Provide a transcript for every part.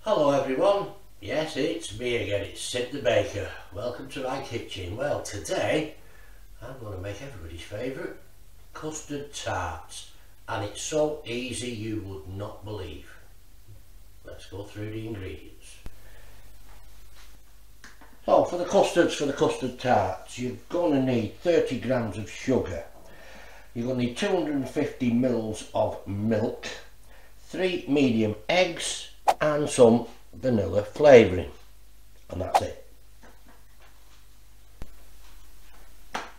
Hello everyone, yes it's me again, it's Sid the Baker. Welcome to my kitchen. Well, today I'm going to make everybody's favourite custard tarts, and it's so easy you would not believe. Let's go through the ingredients. So for the custard tarts, you're going to need 30 grams of sugar, you're going to need 250 mils of milk, 3 medium eggs and some vanilla flavouring, and that's it.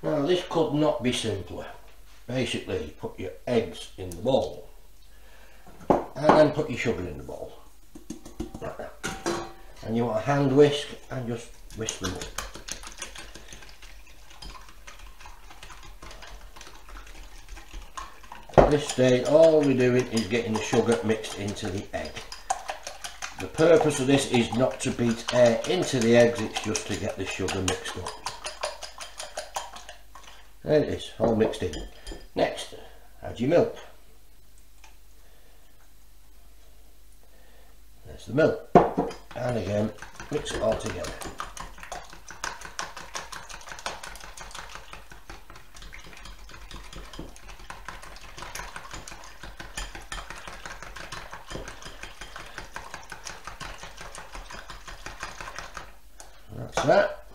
Now this could not be simpler. Basically you put your eggs in the bowl and then put your sugar in the bowl like that, and you want a hand whisk and just whisk them up. At this stage all we're doing is getting the sugar mixed into the egg. The purpose of this is not to beat air into the eggs, it's just to get the sugar mixed up. There it is, all mixed in. Next, add your milk. There's the milk. And again, mix it all together. That's that.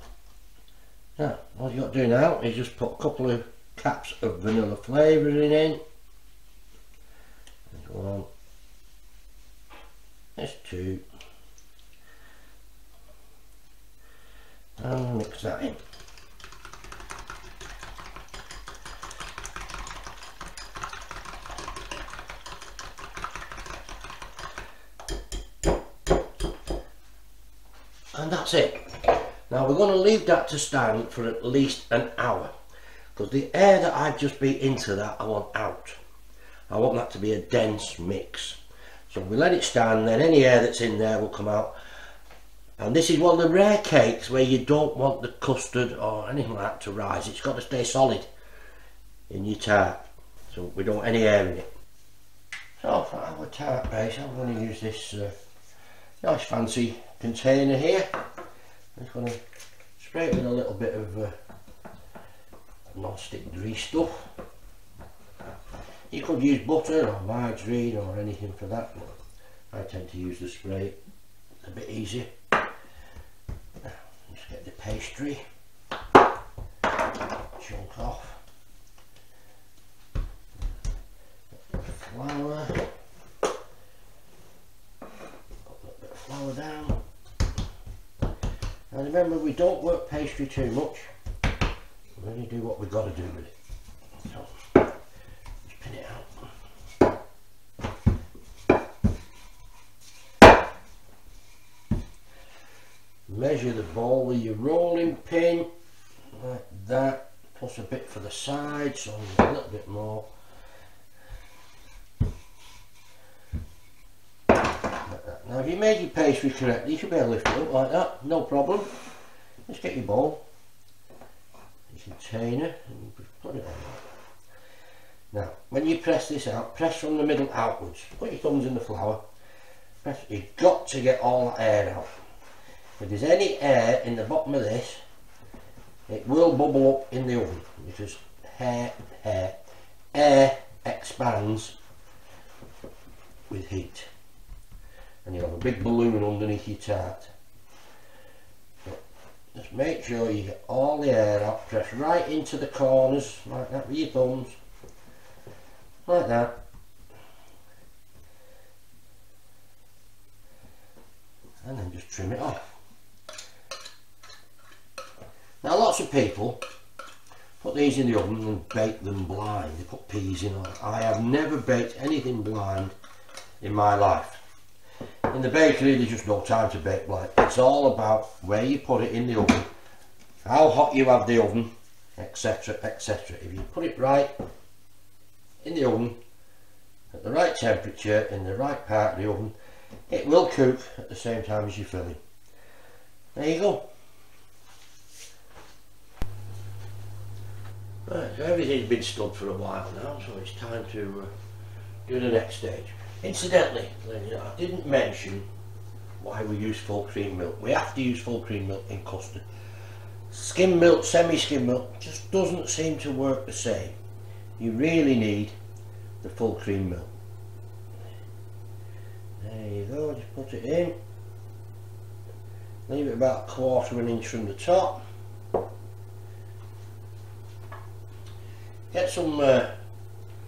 Now, what you've got to do now is just put a couple of caps of vanilla flavouring in. Go on. There's 2. And mix that in. And that's it. Now we're going to leave that to stand for at least an hour, because the air that I've just beat into that I want out. I want that to be a dense mix. So we let it stand, then any air that's in there will come out. And this is one of the rare cakes where you don't want the custard or anything like that to rise. It's got to stay solid in your tart, so we don't want any air in it. So for our tart base I'm going to use this nice fancy container here. I'm just going to spray it with a little bit of non-stick grease stuff. You could use butter or margarine or anything for that, but I tend to use the spray. It's a bit easier. Just get the pastry chunk off. Flour. Put a little bit of flour down. And remember, we don't work pastry too much. We only do what we've got to do with it. So, just pin it out. Measure the bowl with your rolling pin, like that. Plus a bit for the side, so a little bit more. Now if you made your pastry correctly, you should be able to lift it up like that, no problem. Just get your bowl, your container, and put it on there. Now when you press this out, press from the middle outwards. Put your thumbs in the flour. You've got to get all that air out. If there's any air in the bottom of this, it will bubble up in the oven, because air expands with heat. And you'll have a big balloon underneath your tart. So just make sure you get all the air out, press right into the corners like that with your thumbs, like that. And then just trim it off. Now lots of people put these in the oven and bake them blind. They put peas in. I have never baked anything blind in my life. In the bakery there's just no time to bake blind. It's all about where you put it in the oven, how hot you have the oven, etc, etc. If you put it right in the oven at the right temperature in the right part of the oven, it will cook at the same time as your filling. There you go. Right, so everything's been stood for a while now, so it's time to do the next stage. Incidentally, I didn't mention why we use full cream milk. We have to use full cream milk in custard. Skim milk, semi-skim milk just doesn't seem to work the same. You really need the full cream milk. There you go, just put it in. Leave it about 1/4 inch from the top. Get some little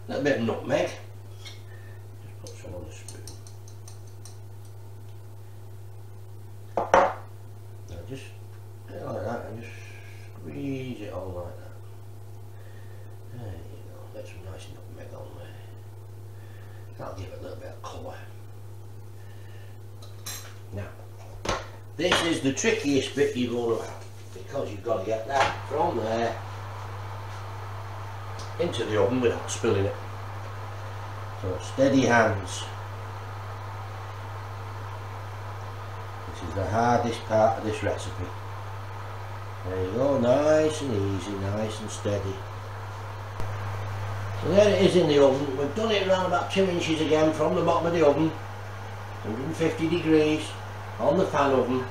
bit of nutmeg. Just put some on the spoon. Now just do it like that and just squeeze it on like that. There you go. Get some nice nutmeg on there. That'll give it a little bit of colour. Now, this is the trickiest bit you're going to have, because you've got to get that from there into the oven without spilling it. So steady hands. This is the hardest part of this recipe. There you go, nice and easy, nice and steady. So there it is in the oven. We've done it around about 2 inches again from the bottom of the oven, 150 degrees on the fan oven,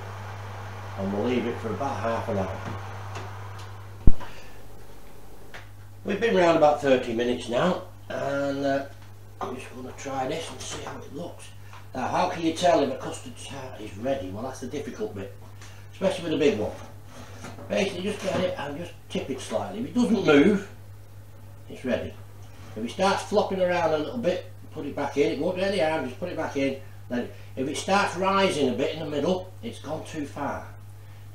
and we'll leave it for about half an hour. We've been around about 30 minutes now, and I'm just going to try this and see how it looks. Now, how can you tell if a custard tart is ready? Well, that's the difficult bit, especially with a big one. Basically, just get it and just tip it slightly. If it doesn't move, it's ready. If it starts flopping around a little bit, put it back in. It won't do any harm, just put it back in. Then, if it starts rising a bit in the middle, it's gone too far.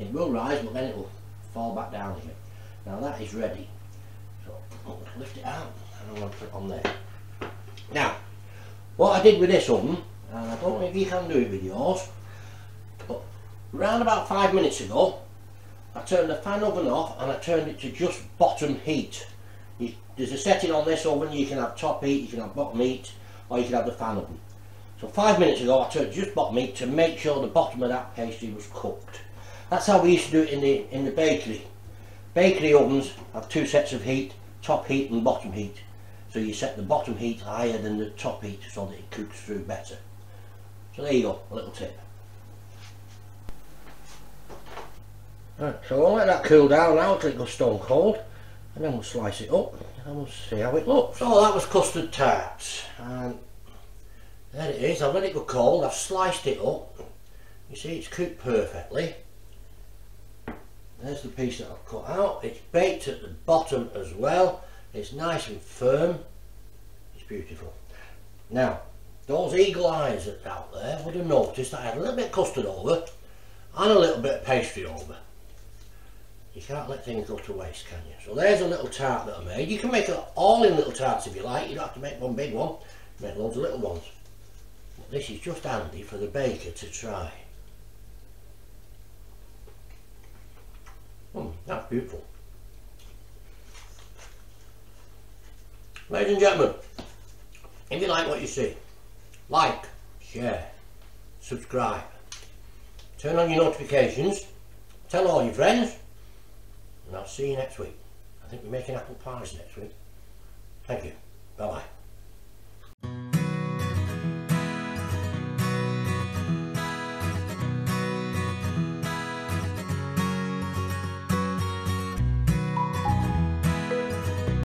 It will rise, but then it will fall back down again. Now that is ready. So I'm going to lift it out and I'm going to put it on there. Now, what I did with this oven, and I don't know if you can do it with yours, but around about 5 minutes ago, I turned the fan oven off and I turned it to just bottom heat. There's a setting on this oven, you can have top heat, you can have bottom heat, or you can have the fan oven. So 5 minutes ago I turned just bottom heat to make sure the bottom of that pastry was cooked. That's how we used to do it in the bakery. Bakery ovens have 2 sets of heat, top heat and bottom heat. So you set the bottom heat higher than the top heat so that it cooks through better. So there you go, a little tip. Right, so I'll let that cool down now until it goes stone cold, and then we'll slice it up and we'll see how it looks. So that was custard tarts, and there it is. I've let it go cold, I've sliced it up. You see it's cooked perfectly. There's the piece that I've cut out. It's baked at the bottom as well. It's nice and firm. It's beautiful. Now, those eagle eyes that are out there would have noticed that I had a little bit of custard over and a little bit of pastry over. You can't let things go to waste, can you? So there's a little tart that I made. You can make it all in little tarts if you like. You don't have to make one big one. Make loads of little ones. But this is just handy for the baker to try. That's beautiful. Ladies and gentlemen, if you like what you see, like, share, subscribe, turn on your notifications, tell all your friends, and I'll see you next week. I think we're making apple pies next week. Thank you.